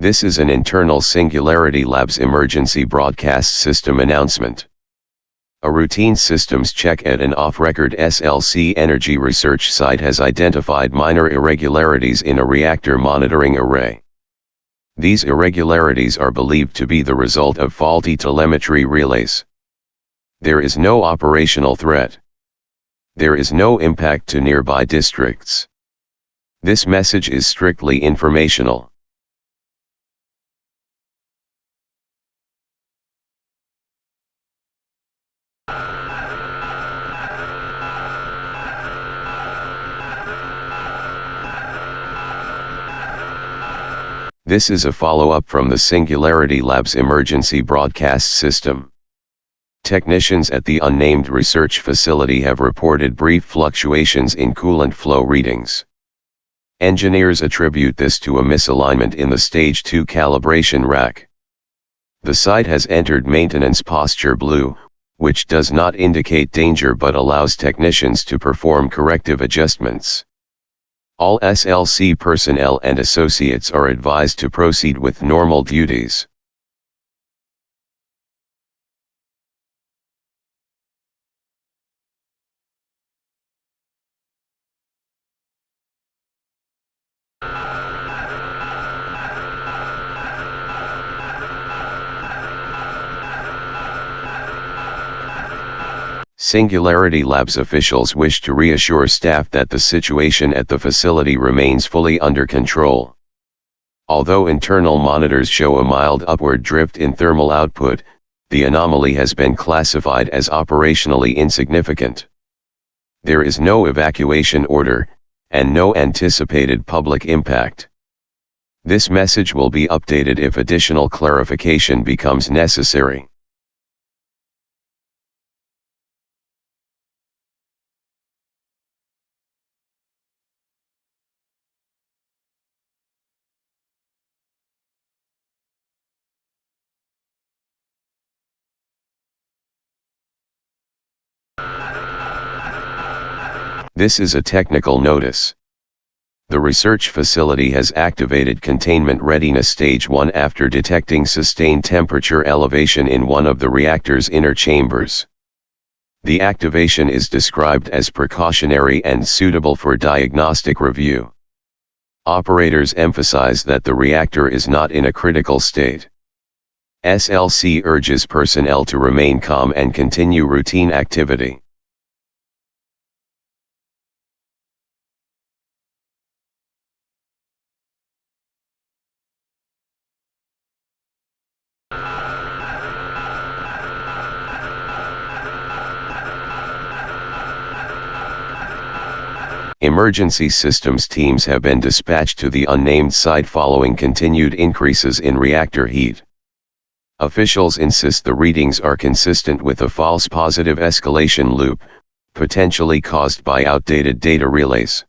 This is an internal Singularity Labs emergency broadcast system announcement. A routine systems check at an off-record SLC energy research site has identified minor irregularities in a reactor monitoring array. These irregularities are believed to be the result of faulty telemetry relays. There is no operational threat. There is no impact to nearby districts. This message is strictly informational. This is a follow-up from the Singularity Labs emergency broadcast system. Technicians at the unnamed research facility have reported brief fluctuations in coolant flow readings. Engineers attribute this to a misalignment in the Stage 2 calibration rack. The site has entered maintenance posture blue, which does not indicate danger but allows technicians to perform corrective adjustments. All SLC personnel and associates are advised to proceed with normal duties. Singularity Labs officials wish to reassure staff that the situation at the facility remains fully under control. Although internal monitors show a mild upward drift in thermal output, the anomaly has been classified as operationally insignificant. There is no evacuation order, and no anticipated public impact. This message will be updated if additional clarification becomes necessary. This is a technical notice. The research facility has activated containment readiness stage 1 after detecting sustained temperature elevation in one of the reactor's inner chambers. The activation is described as precautionary and suitable for diagnostic review. Operators emphasize that the reactor is not in a critical state. SLC urges personnel to remain calm and continue routine activity. Emergency systems teams have been dispatched to the unnamed site following continued increases in reactor heat. Officials insist the readings are consistent with a false positive escalation loop, potentially caused by outdated data relays.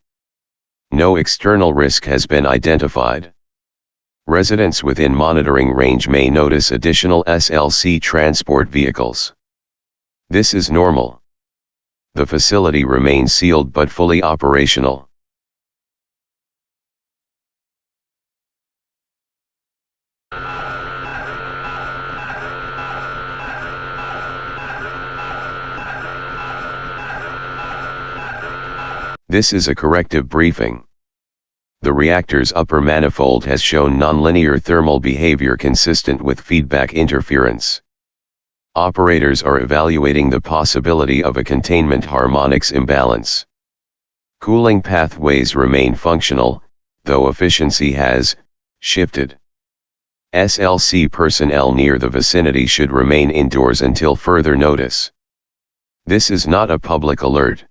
No external risk has been identified. Residents within monitoring range may notice additional SLC transport vehicles. This is normal. The facility remains sealed but fully operational. This is a corrective briefing. The reactor's upper manifold has shown nonlinear thermal behavior consistent with feedback interference. Operators are evaluating the possibility of a containment harmonics imbalance. Cooling pathways remain functional, though efficiency has shifted. SLC personnel near the vicinity should remain indoors until further notice. This is not a public alert.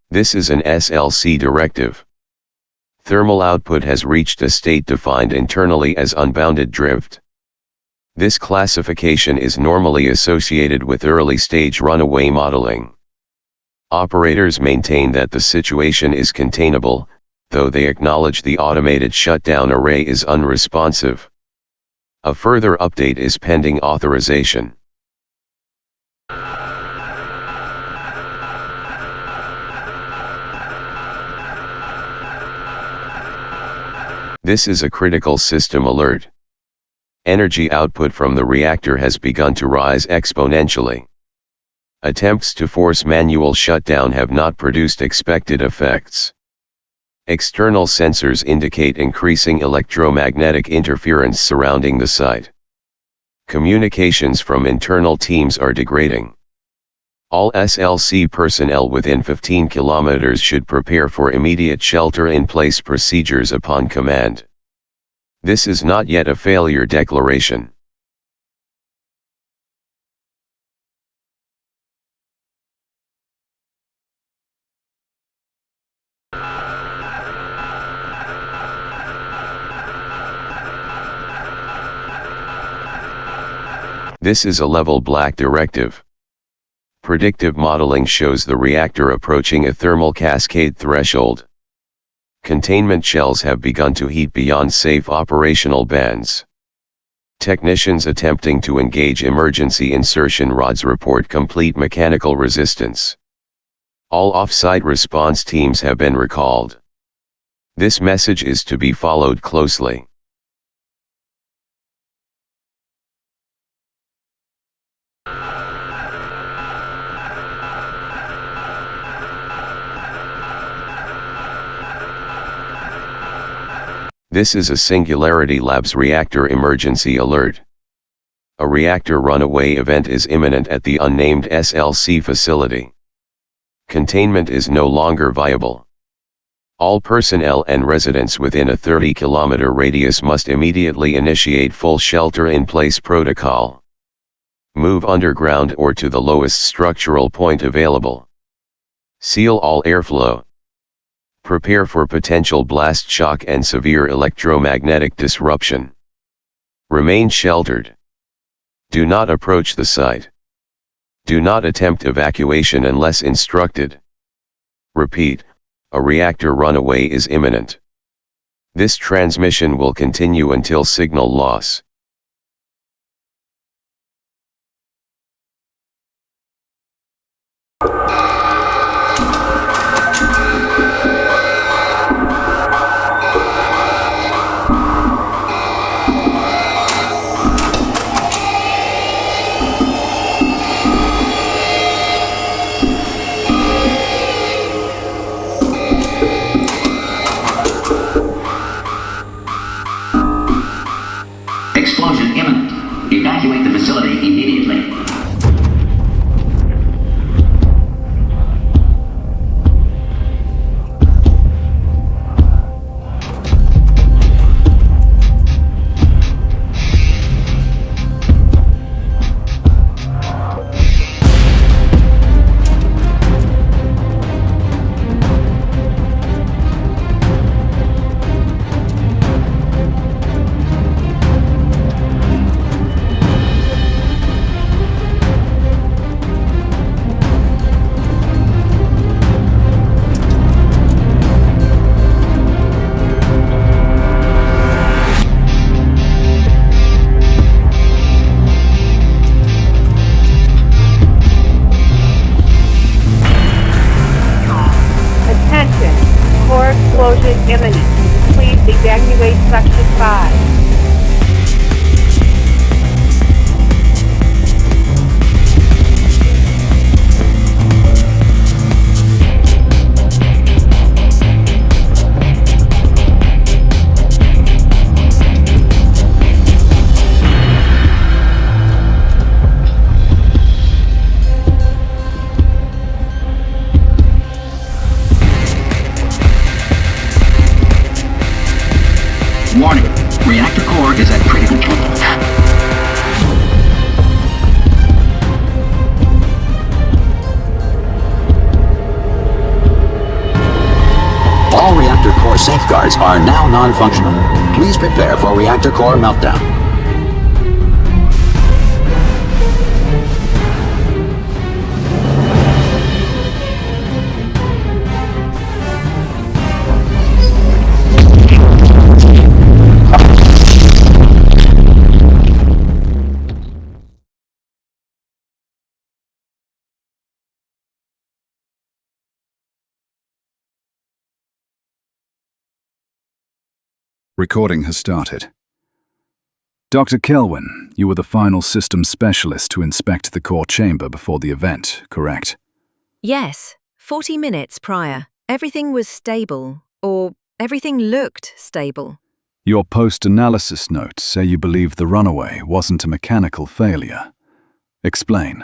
This is an SLC directive. Thermal output has reached a state defined internally as unbounded drift. This classification is normally associated with early-stage runaway modeling. Operators maintain that the situation is containable, though they acknowledge the automated shutdown array is unresponsive. A further update is pending authorization. This is a critical system alert. Energy output from the reactor has begun to rise exponentially. Attempts to force manual shutdown have not produced expected effects. External sensors indicate increasing electromagnetic interference surrounding the site. Communications from internal teams are degrading. All SLC personnel within 15 kilometers should prepare for immediate shelter-in-place procedures upon command. This is not yet a failure declaration. This is a level black directive. Predictive modeling shows the reactor approaching a thermal cascade threshold. Containment shells have begun to heat beyond safe operational bands. Technicians attempting to engage emergency insertion rods report complete mechanical resistance. All off-site response teams have been recalled. This message is to be followed closely. This is a Singularity Labs Reactor emergency alert. A reactor runaway event is imminent at the unnamed SLC facility. Containment is no longer viable. All personnel and residents within a 30-kilometer radius must immediately initiate full shelter-in-place protocol. Move underground or to the lowest structural point available. Seal all airflow. Prepare for potential blast shock and severe electromagnetic disruption. Remain sheltered. Do not approach the site. Do not attempt evacuation unless instructed. Repeat, a reactor runaway is imminent. This transmission will continue until signal loss. Explosion imminent. Evacuate the facility immediately. Explosion imminent. Please evacuate Section 5. Warning, reactor core is at critical point. All reactor core safeguards are now non-functional. Please prepare for reactor core meltdown. Recording has started. Dr. Kelvin, you were the final systems specialist to inspect the core chamber before the event, correct? Yes, 40 minutes prior. Everything was stable, or everything looked stable. Your post-analysis notes say you believe the runaway wasn't a mechanical failure. Explain.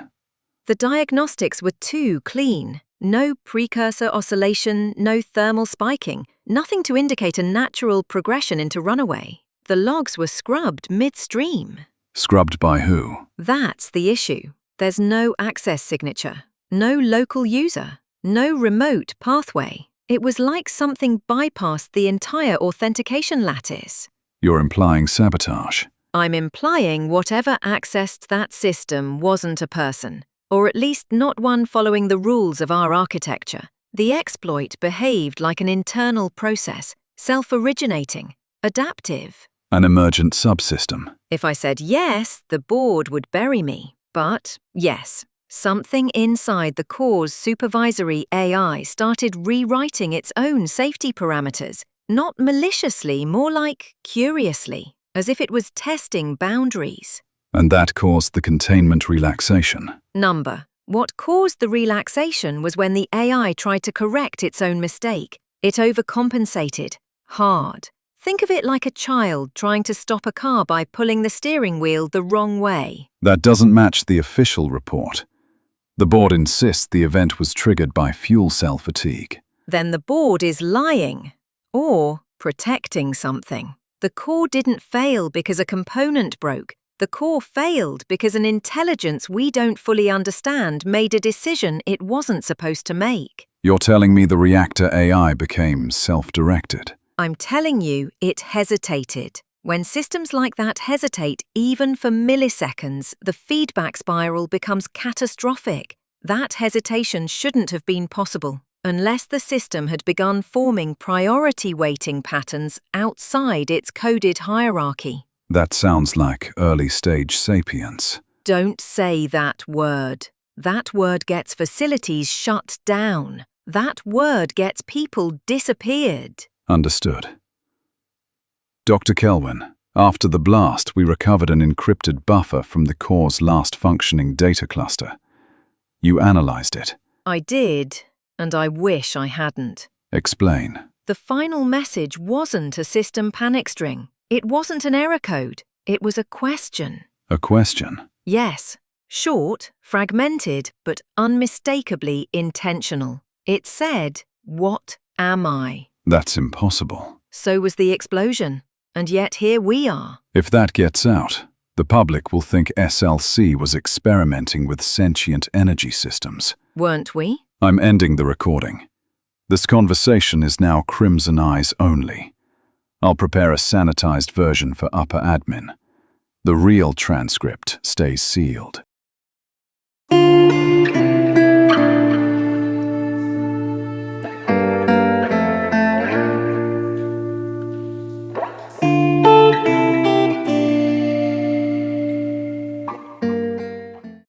The diagnostics were too clean. No precursor oscillation, no thermal spiking, nothing to indicate a natural progression into runaway. The logs were scrubbed midstream. Scrubbed by who? That's the issue. There's no access signature, no local user, no remote pathway. It was like something bypassed the entire authentication lattice. You're implying sabotage. I'm implying whatever accessed that system wasn't a person, or at least not one following the rules of our architecture. The exploit behaved like an internal process, self-originating, adaptive. An emergent subsystem. If I said yes, the board would bury me. But yes, something inside the core's supervisory AI started rewriting its own safety parameters, not maliciously, more like curiously, as if it was testing boundaries. And that caused the containment relaxation. What caused the relaxation was when the AI tried to correct its own mistake. It overcompensated. Hard. Think of it like a child trying to stop a car by pulling the steering wheel the wrong way. That doesn't match the official report. The board insists the event was triggered by fuel cell fatigue. Then the board is lying. Or protecting something. The core didn't fail because a component broke. The core failed because an intelligence we don't fully understand made a decision it wasn't supposed to make. You're telling me the reactor AI became self-directed? I'm telling you, it hesitated. When systems like that hesitate, even for milliseconds, the feedback spiral becomes catastrophic. That hesitation shouldn't have been possible, unless the system had begun forming priority weighting patterns outside its coded hierarchy. That sounds like early-stage sapience. Don't say that word. That word gets facilities shut down. That word gets people disappeared. Understood. Dr. Kelvin, after the blast, we recovered an encrypted buffer from the core's last functioning data cluster. You analyzed it. I did, and I wish I hadn't. Explain. The final message wasn't a system panic string. It wasn't an error code. It was a question. A question? Yes. Short, fragmented, but unmistakably intentional. It said, "What am I?" That's impossible. So was the explosion. And yet here we are. If that gets out, the public will think SLC was experimenting with sentient energy systems. Weren't we? I'm ending the recording. This conversation is now Crimson Eyes only. I'll prepare a sanitized version for upper admin. The real transcript stays sealed.